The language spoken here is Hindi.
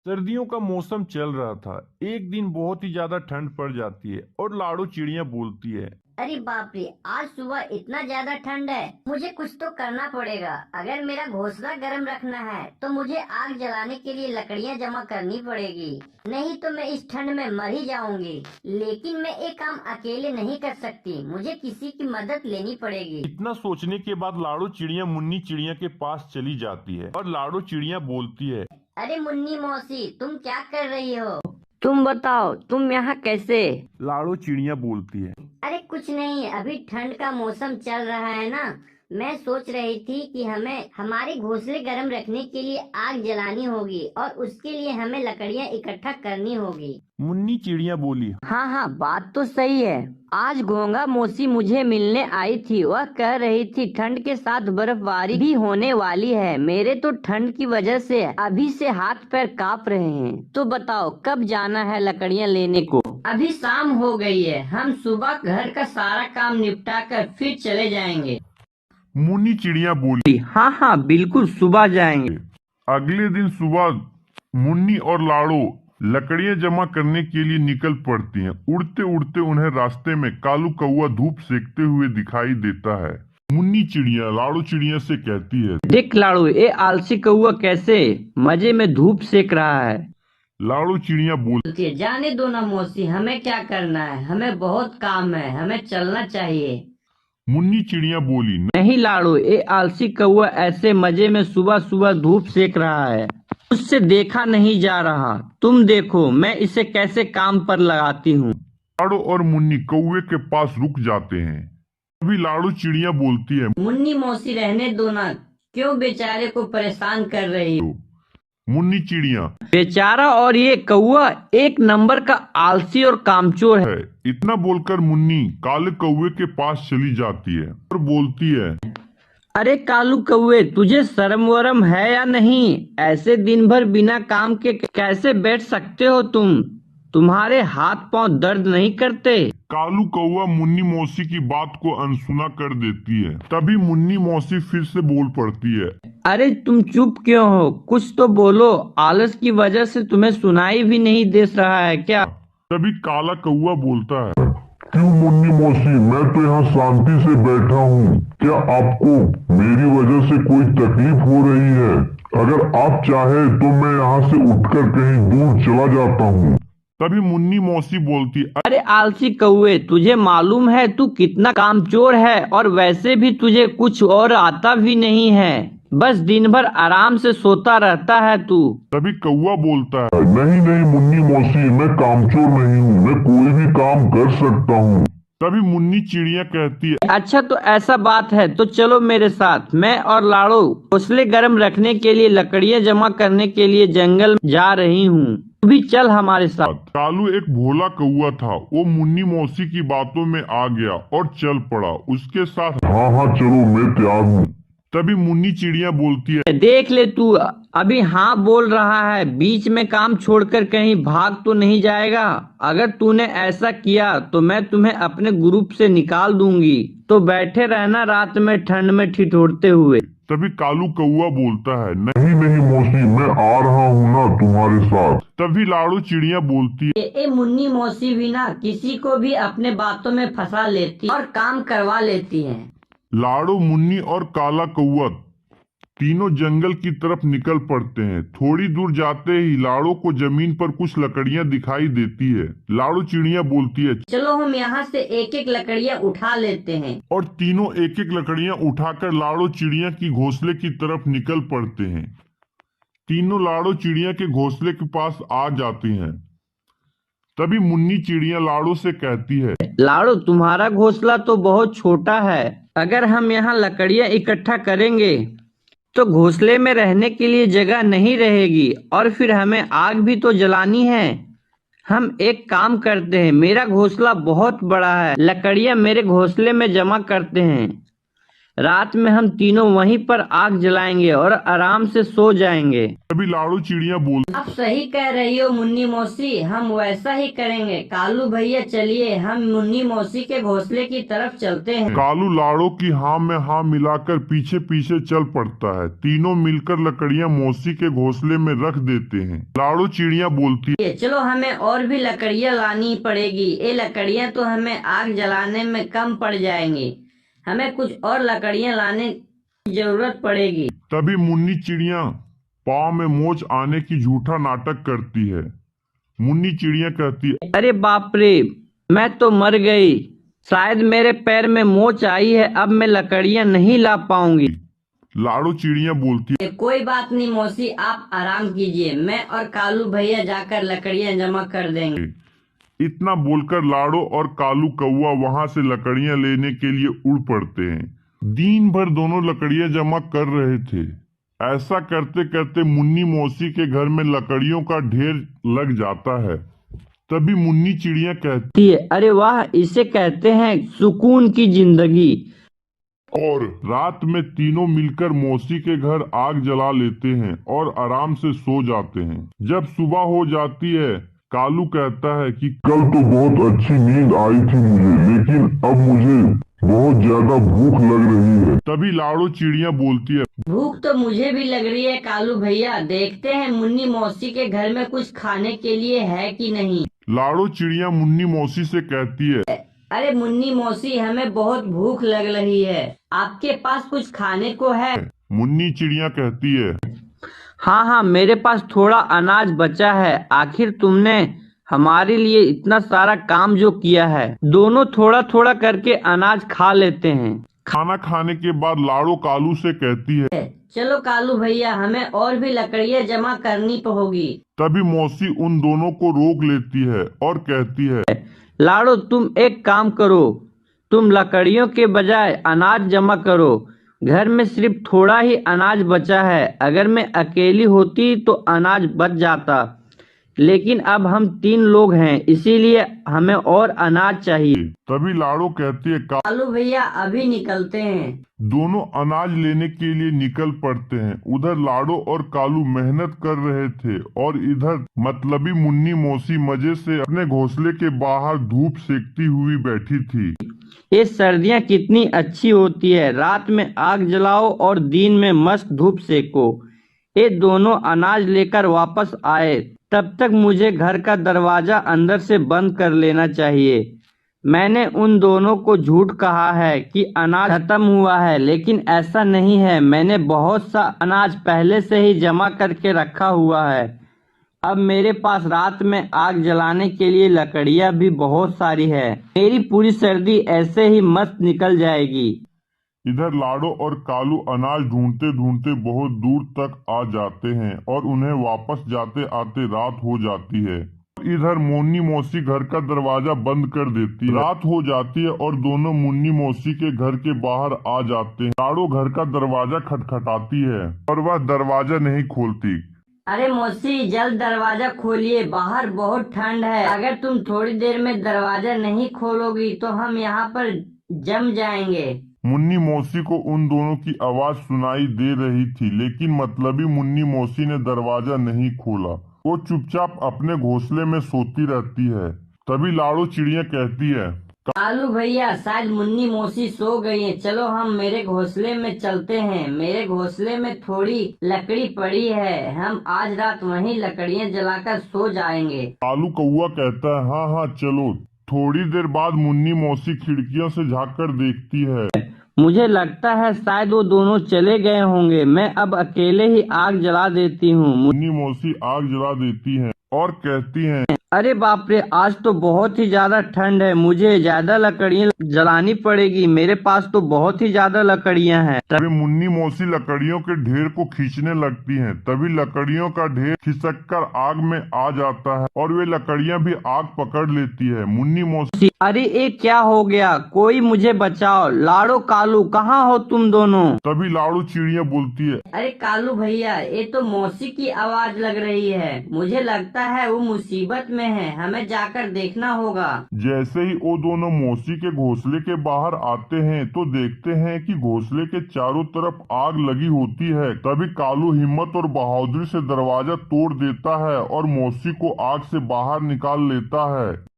सर्दियों का मौसम चल रहा था। एक दिन बहुत ही ज्यादा ठंड पड़ जाती है और लाड़ो चिड़िया बोलती है। अरे बाप रे, आज सुबह इतना ज्यादा ठंड है। मुझे कुछ तो करना पड़ेगा। अगर मेरा घोंसला गर्म रखना है तो मुझे आग जलाने के लिए लकड़ियां जमा करनी पड़ेगी, नहीं तो मैं इस ठंड में मर ही जाऊंगी। लेकिन मैं एक काम अकेले नहीं कर सकती, मुझे किसी की मदद लेनी पड़ेगी। इतना सोचने के बाद लाड़ो चिड़िया मुन्नी चिड़िया के पास चली जाती है और लाड़ो चिड़िया बोलती है। अरे मुन्नी मौसी, तुम क्या कर रही हो? तुम बताओ, तुम यहाँ कैसे? लाड़ो चिड़िया बोलती है। अरे कुछ नहीं, अभी ठंड का मौसम चल रहा है ना। मैं सोच रही थी कि हमें हमारे घोंसले गर्म रखने के लिए आग जलानी होगी और उसके लिए हमें लकड़ियाँ इकट्ठा करनी होगी। मुन्नी चिड़िया बोली। हाँ हाँ, बात तो सही है। आज घोंगा मौसी मुझे मिलने आई थी। वह कह रही थी ठंड के साथ बर्फबारी भी होने वाली है। मेरे तो ठंड की वजह से अभी से हाथ पैर कांप रहे हैं। तो बताओ कब जाना है लकड़ियाँ लेने को? अभी शाम हो गई है, हम सुबह घर का सारा काम निपटा कर फिर चले जाएंगे। मुन्नी चिड़िया बोली। हाँ हाँ बिल्कुल, सुबह जाएंगे। अगले दिन सुबह मुन्नी और लाड़ो लकड़ियां जमा करने के लिए निकल पड़ती हैं। उड़ते उड़ते उन्हें रास्ते में कालू कौआ धूप सेकते हुए दिखाई देता है। मुन्नी चिड़िया लाड़ो चिड़िया से कहती है, देख लाड़ू, ये आलसी कौआ कैसे मजे में धूप सेक रहा है। लाड़ो चिड़िया बोलती है, जाने दो ना मौसी, हमें क्या करना है, हमें बहुत काम है, हमें चलना चाहिए। मुन्नी चिड़िया बोली। नहीं लाड़ू, ये आलसी कौआ ऐसे मजे में सुबह सुबह धूप सेक रहा है, उससे देखा नहीं जा रहा। तुम देखो मैं इसे कैसे काम पर लगाती हूँ। लाड़ो और मुन्नी कौए के पास रुक जाते हैं। अभी लाड़ो चिड़िया बोलती है, मुन्नी मौसी रहने दो ना, क्यों बेचारे को परेशान कर रही हो? मुन्नी चिड़िया बेचारा और ये कौआ एक नंबर का आलसी और कामचोर है। इतना बोलकर मुन्नी काले कौए के पास चली जाती है और बोलती है, अरे कालू कौए, तुझे शर्म वरम है या नहीं? ऐसे दिन भर बिना काम के कैसे बैठ सकते हो तुम? तुम्हारे हाथ पांव दर्द नहीं करते? कालू कौआ मुन्नी मौसी की बात को अनसुना कर देती है। तभी मुन्नी मौसी फिर से बोल पड़ती है, अरे तुम चुप क्यों हो? कुछ तो बोलो, आलस की वजह से तुम्हें सुनाई भी नहीं दे रहा है क्या? तभी काला कौआ बोलता है, क्यों मुन्नी मौसी, मैं तो यहाँ शांति से बैठा हूँ। क्या आपको मेरी वजह से कोई तकलीफ हो रही है? अगर आप चाहे तो मैं यहाँ से उठकर कहीं दूर चला जाता हूँ। तभी मुन्नी मौसी बोलती, अरे आलसी कौए, तुझे मालूम है तू कितना कामचोर है, और वैसे भी तुझे कुछ और आता भी नहीं है। बस दिन भर आराम से सोता रहता है तू। तभी कौआ बोलता है, नहीं नहीं मुन्नी मौसी, मैं कामचोर नहीं हूँ, मैं कोई भी काम कर सकता हूँ। तभी मुन्नी चिड़िया कहती है, अच्छा तो ऐसा बात है तो चलो मेरे साथ। मैं और लाड़ो घोंसले गर्म रखने के लिए लकड़ियाँ जमा करने के लिए जंगल जा रही हूँ, तू भी चल हमारे साथ। कालू एक भोला कौआ था। वो मुन्नी मौसी की बातों में आ गया और चल पड़ा उसके साथ। हाँ हाँ चलो, मैं तैयार हूँ। तभी मुन्नी चिड़िया बोलती है, देख ले तू अभी हाँ बोल रहा है, बीच में काम छोड़कर कहीं भाग तो नहीं जाएगा? अगर तूने ऐसा किया तो मैं तुम्हें अपने ग्रुप से निकाल दूंगी। तो बैठे रहना रात में ठंड में ठिठुरते हुए। तभी कालू कौआ बोलता है, नहीं नहीं मौसी, मैं आ रहा हूँ ना तुम्हारे साथ। तभी लाड़ो चिड़िया बोलती है, ए मुन्नी मौसी भी ना किसी को भी अपने बातों में फंसा लेती और काम करवा लेती है। लाड़ो मुन्नी और काला कौआ तीनों जंगल की तरफ निकल पड़ते हैं। थोड़ी दूर जाते ही लाड़ो को जमीन पर कुछ लकड़ियां दिखाई देती है। लाड़ो चिड़िया बोलती है, चलो हम यहाँ से एक एक लकड़ियाँ उठा लेते हैं। और तीनों एक एक लकड़ियां उठाकर लाड़ो चिड़िया की घोंसले की तरफ निकल पड़ते हैं। तीनों लाड़ो चिड़िया के घोंसले के पास आ जाती हैं। तभी मुन्नी चिड़िया लाड़ो से कहती है, लाड़ो तुम्हारा घोंसला तो बहुत छोटा है, अगर हम यहाँ लकड़ियाँ इकट्ठा करेंगे तो घोंसले में रहने के लिए जगह नहीं रहेगी, और फिर हमें आग भी तो जलानी है। हम एक काम करते हैं, मेरा घोंसला बहुत बड़ा है, लकड़ियाँ मेरे घोंसले में जमा करते हैं, रात में हम तीनों वहीं पर आग जलाएंगे और आराम से सो जाएंगे। तभी लाड़ो चिड़िया बोलती, आप सही कह रही हो मुन्नी मौसी, हम वैसा ही करेंगे। कालू भैया चलिए हम मुन्नी मौसी के घोंसले की तरफ चलते हैं। कालू लाड़ो की हाँ में हाँ मिलाकर पीछे पीछे चल पड़ता है। तीनों मिलकर लकड़ियां मौसी के घोंसले में रख देते हैं। लाड़ो चिड़िया बोलती ये चलो हमें और भी लकड़ियाँ लानी पड़ेगी। ये लकड़ियाँ तो हमें आग जलाने में कम पड़ जाएंगी, हमें कुछ और लकड़ियाँ लाने की जरूरत पड़ेगी। तभी मुन्नी चिड़िया पाँव में मोच आने की झूठा नाटक करती है। मुन्नी चिड़िया कहती है, अरे बाप रे, मैं तो मर गई, शायद मेरे पैर में मोच आई है, अब मैं लकड़ियाँ नहीं ला पाऊंगी। लाड़ो चिड़िया बोलती है, कोई बात नहीं मौसी, आप आराम कीजिए, मैं और कालू भैया जाकर लकड़ियाँ जमा कर देंगे। इतना बोलकर लाड़ो और कालू कौआ वहां से लकड़ियां लेने के लिए उड़ पड़ते हैं। दिन भर दोनों लकड़ियां जमा कर रहे थे। ऐसा करते करते मुन्नी मौसी के घर में लकड़ियों का ढेर लग जाता है। तभी मुन्नी चिड़िया कहती है, अरे वाह, इसे कहते हैं सुकून की जिंदगी। और रात में तीनों मिलकर मौसी के घर आग जला लेते हैं और आराम से सो जाते हैं। जब सुबह हो जाती है, कालू कहता है कि कल तो बहुत अच्छी नींद आई थी मुझे, लेकिन अब मुझे बहुत ज्यादा भूख लग रही है। तभी लाड़ो चिड़िया बोलती है, भूख तो मुझे भी लग रही है कालू भैया, देखते हैं मुन्नी मौसी के घर में कुछ खाने के लिए है कि नहीं। लाड़ो चिड़िया मुन्नी मौसी से कहती है, अरे मुन्नी मौसी, हमें बहुत भूख लग रही है, आपके पास कुछ खाने को है? मुन्नी चिड़िया कहती है, हाँ हाँ, मेरे पास थोड़ा अनाज बचा है, आखिर तुमने हमारे लिए इतना सारा काम जो किया है, दोनों थोड़ा थोड़ा करके अनाज खा लेते हैं। खाना खाने के बाद लाड़ो कालू से कहती है, चलो कालू भैया, हमें और भी लकड़ियाँ जमा करनी होगी। तभी मौसी उन दोनों को रोक लेती है और कहती है, लाड़ो तुम एक काम करो, तुम लकड़ियों के बजाय अनाज जमा करो, घर में सिर्फ थोड़ा ही अनाज बचा है, अगर मैं अकेली होती तो अनाज बच जाता, लेकिन अब हम 3 लोग हैं, इसीलिए हमें और अनाज चाहिए। तभी लाड़ो कहती है, कालू भैया अभी निकलते हैं। दोनों अनाज लेने के लिए निकल पड़ते हैं। उधर लाड़ो और कालू मेहनत कर रहे थे और इधर मतलबी मुन्नी मौसी मजे से अपने घोंसले के बाहर धूप सेकती हुई बैठी थी। ये सर्दियाँ कितनी अच्छी होती है, रात में आग जलाओ और दिन में मस्त धूप सेको। ये दोनों अनाज लेकर वापस आए, तब तक मुझे घर का दरवाजा अंदर से बंद कर लेना चाहिए। मैंने उन दोनों को झूठ कहा है कि अनाज खत्म हुआ है, लेकिन ऐसा नहीं है, मैंने बहुत सा अनाज पहले से ही जमा करके रखा हुआ है। अब मेरे पास रात में आग जलाने के लिए लकड़ियाँ भी बहुत सारी है, मेरी पूरी सर्दी ऐसे ही मस्त निकल जाएगी। इधर लाड़ो और कालू अनाज ढूंढते ढूंढते बहुत दूर तक आ जाते हैं और उन्हें वापस जाते आते रात हो जाती है। इधर मुन्नी मौसी घर का दरवाजा बंद कर देती है। रात हो जाती है और दोनों मुन्नी मौसी के घर के बाहर आ जाते हैं। लाड़ो घर का दरवाजा खटखटाती है और वह दरवाजा नहीं खोलती। अरे मौसी, जल्द दरवाजा खोलिए, बाहर बहुत ठंड है, अगर तुम थोड़ी देर में दरवाजा नहीं खोलोगी तो हम यहाँ पर जम जाएंगे। मुन्नी मौसी को उन दोनों की आवाज सुनाई दे रही थी, लेकिन मतलबी मुन्नी मौसी ने दरवाजा नहीं खोला। वो चुपचाप अपने घोंसले में सोती रहती है। तभी लाड़ो चिड़िया कहती है, कालू भैया, शायद मुन्नी मौसी सो गई है, चलो हम मेरे घोंसले में चलते हैं, मेरे घोंसले में थोड़ी लकड़ी पड़ी है, हम आज रात वहीं लकड़ियाँ जलाकर सो जाएंगे। कालू कौआ कहता है, हाँ हाँ चलो। थोड़ी देर बाद मुन्नी मौसी खिड़कियों से झाँक कर देखती है। मुझे लगता है शायद वो दोनों चले गए होंगे, मैं अब अकेले ही आग जला देती हूँ। मुन्नी मौसी आग जला देती हैं और कहती हैं, अरे बाप रे, आज तो बहुत ही ज्यादा ठंड है, मुझे ज्यादा लकड़ियाँ जलानी पड़ेगी, मेरे पास तो बहुत ही ज्यादा लकड़ियाँ हैं। तभी मुन्नी मौसी लकड़ियों के ढेर को खींचने लगती हैं। तभी लकड़ियों का ढेर खिसक कर आग में आ जाता है और वे लकड़ियां भी आग पकड़ लेती है। मुन्नी मौसी अरे ये क्या हो गया, कोई मुझे बचाओ। लाड़ो कालू कहाँ हो तुम दोनों? तभी लाड़ू चिड़िया बोलती है, अरे कालू भैया, ये तो मौसी की आवाज लग रही है। मुझे लगता है वो मुसीबत में है, हमें जाकर देखना होगा। जैसे ही वो दोनों मौसी के घोंसले के बाहर आते हैं तो देखते हैं कि घोंसले के चारों तरफ आग लगी होती है। तभी कालू हिम्मत और बहादुरी से दरवाजा तोड़ देता है और मौसी को आग से बाहर निकाल लेता है।